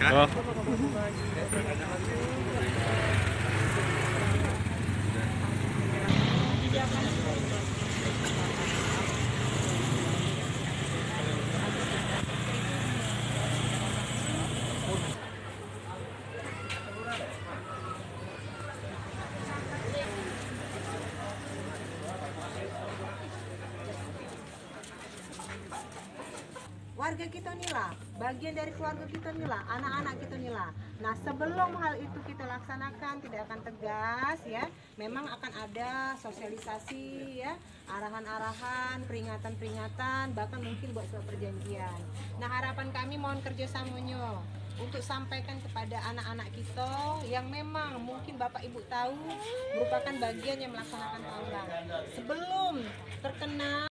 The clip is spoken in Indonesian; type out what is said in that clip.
Oh. Warga kita inilah, bagian dari keluarga kita inilah, anak-anak kita inilah. Nah, sebelum hal itu kita laksanakan, tidak akan tegas ya. Memang akan ada sosialisasi ya, arahan-arahan, peringatan-peringatan, bahkan mungkin buat suatu perjanjian. Nah, harapan kami mohon kerjasamanya untuk sampaikan kepada anak-anak kita yang memang mungkin Bapak Ibu tahu merupakan bagian yang melaksanakan taulan. Sebelum terkena